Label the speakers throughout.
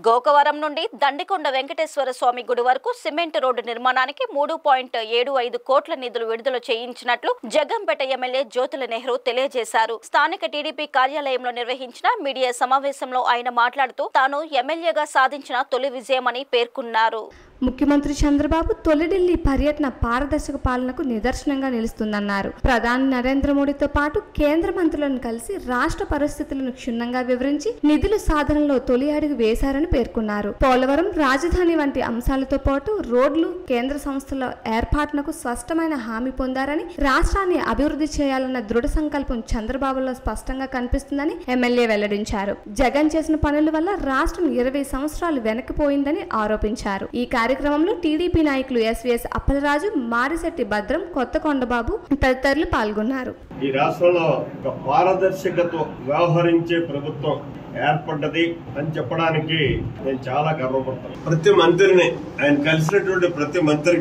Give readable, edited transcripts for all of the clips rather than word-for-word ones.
Speaker 1: గోకవరం నుండి దండికొండ వెంకటేశ్వర స్వామి గుడి వరకు సిమెంట్ రోడ్డు నిర్మాణానికి 3.75 కోట్ల నిధులు విడుదల చేయించినట్లు జగంపేట ఎమ్మెల్యే జ్యోతుల నెహ్రూ తెలియజేశారు. స్థానిక టీడీపీ కార్యాలయంలో నిర్వహించిన మీడియా సమావేశంలో ఆయన మాట్లాడుతూ తాను ఎమ్మెల్యేగా సాధించిన తొలి విజయమని పేర్కొన్నారు.
Speaker 2: ముఖ్యమంత్రి చంద్రబాబు తొలి ఢిల్లీ పర్యటన పారదర్శక పాలనకు నిదర్శనంగా నిలుస్తుందన్నారు. ప్రధాని నరేంద్ర మోడీతో పాటు కేంద్ర మంత్రులను కలిసి రాష్ట్ర పరిస్థితులను క్షుణ్ణంగా వివరించి నిధుల సాధనలో తొలి అడుగు వేశారని పేర్కొన్నారు. పోలవరం, రాజధాని వంటి అంశాలతో పాటు రోడ్లు, కేంద్ర సంస్థల ఏర్పాటునకు స్పష్టమైన హామీ పొందారని, రాష్ట్రాన్ని అభివృద్ధి చేయాలన్న దృఢ సంకల్పం చంద్రబాబులో స్పష్టంగా కనిపిస్తుందని ఎమ్మెల్యే వెల్లడించారు. జగన్ చేసిన పనుల వల్ల రాష్ట్రం 20 సంవత్సరాలు వెనక్కిపోయిందని ఆరోపించారు. ఈ కార్యక్రమంలో టీడీపీ నాయకులు ఎస్వీఎస్ అప్పలరాజు, మారిశెట్టి భద్రం, కొత్తకొండబాబు తదితరులు పాల్గొన్నారు.
Speaker 3: ఈ రాష్ట్రంలో ఒక పారదర్శకతో వ్యవహరించే ప్రభుత్వం ఏర్పడ్డది అని చెప్పడానికి నేను చాలా గర్వపడతాను. ప్రతి మంత్రిని, ఆయన కలిసినటువంటి ప్రతి మంత్రి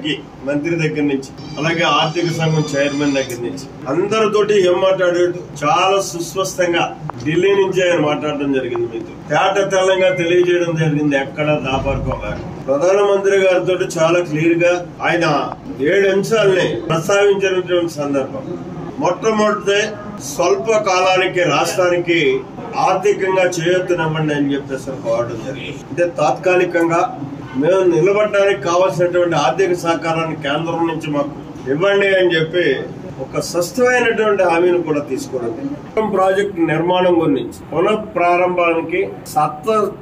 Speaker 3: దగ్గర నుంచి, అలాగే ఆర్థిక సంఘం చైర్మన్ దగ్గర నుంచి అందరితోటి ఏం మాట్లాడాడు, చాలా సుస్పష్టంగా ఢిల్లీ నుంచి ఆయన మాట్లాడడం జరిగింది. మీతో తేట తెల్లంగా తెలియజేయడం జరిగింది. ఎక్కడ దాపాడుకోవాలి. ప్రధానమంత్రి గారితో చాలా క్లియర్ గా ఆయన 7 అంశాలని ప్రస్తావించినటువంటి సందర్భం. మొట్టమొదటి స్వల్ప కాలానికి రాష్ట్రానికి ఆర్థికంగా చేయొత్తునవ్వండి అని చెప్పేసి కోరడం జరిగింది. అంటే తాత్కాలికంగా మేము నిలబడడానికి కావాల్సినటువంటి ఆర్థిక సహకారాన్ని కేంద్రం నుంచి మాకు ఇవ్వండి అని చెప్పి ఒక స్పష్టమైనటువంటి హామీని కూడా తీసుకోవడం. ప్రాజెక్టు నిర్మాణం గురించి పునఃప్రారంభానికి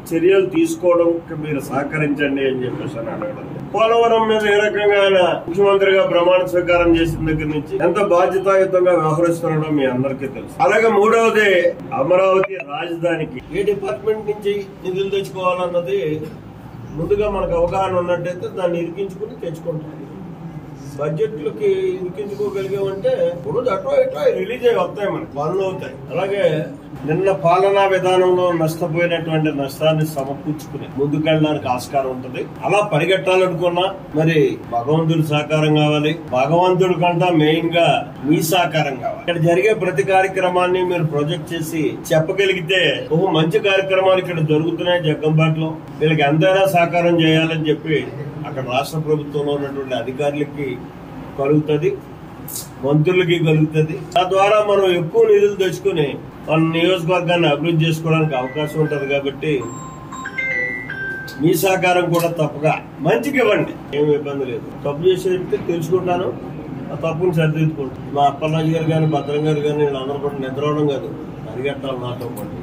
Speaker 3: చర్యలు తీసుకోవడానికి మీరు సహకరించండి అని చెప్పేసి అడగడం. పోలవరం మీద ఏ రకంగా ఆయన ముఖ్యమంత్రిగా ప్రమాణ స్వీకారం చేసిన దగ్గర నుంచి ఎంత బాధ్యతాయుతంగా వ్యవహరిస్తున్నాడో మీ అందరికీ తెలుసు. అలాగే మూడవది, అమరావతి రాజధానికి ఏ డిపార్ట్మెంట్ నుంచి నిధులు తెచ్చుకోవాలన్నది ముందుగా మనకు అవగాహన ఉన్నట్టయితే దాన్ని ఇరికించుకుని తెచ్చుకుంటాం. బడ్జెట్లకి ఇరికించుకోగలిగామంటే ఇప్పుడు అటో ఇటో రిలీజ్ అయ్యి వస్తాయి, మనకి పనులు అవుతాయి. అలాగే నిన్న పాలనా విధానంలో నష్టపోయినటువంటి నష్టాన్ని సమకూర్చుకుని ముందుకెళ్ళడానికి ఆస్కారం ఉంటుంది. అలా పరిగెట్టాలనుకున్నా మరి భగవంతుడి సహకారం కావాలి. భగవంతుడి కంటే మెయిన్ గా మీ సహకారం కావాలి. ఇక్కడ జరిగే ప్రతి కార్యక్రమాన్ని మీరు ప్రొజెక్ట్ చేసి చెప్పగలిగితే మంచి కార్యక్రమాలు ఇక్కడ జరుగుతున్నాయి జగ్గంపేటలో, వీళ్ళకి ఎంతైనా సహకారం చేయాలని చెప్పి అక్కడ రాష్ట్ర ప్రభుత్వంలో ఉన్నటువంటి అధికారులకి కలుగుతుంది, మంత్రులకి కలుగుతుంది. తద్వారా మనం ఎక్కువ నిధులు తెచ్చుకుని మన నియోజకవర్గాన్ని అభివృద్ధి చేసుకోవడానికి అవకాశం ఉంటుంది. కాబట్టి మీ సహకారం కూడా తప్పగా మంచికి ఇవ్వండి, ఏమి ఇబ్బంది లేదు. తప్పు చేసేది తెలుసుకుంటాను, ఆ తప్పుని సరిదిద్దుకుంటాను. మా అప్పలరాజు గారు కానీ, భద్రం గారు కానీ వీళ్ళందరూ కూడా నిద్రవడం కాదు, పరిగెట్టాలి నాతో పాటు.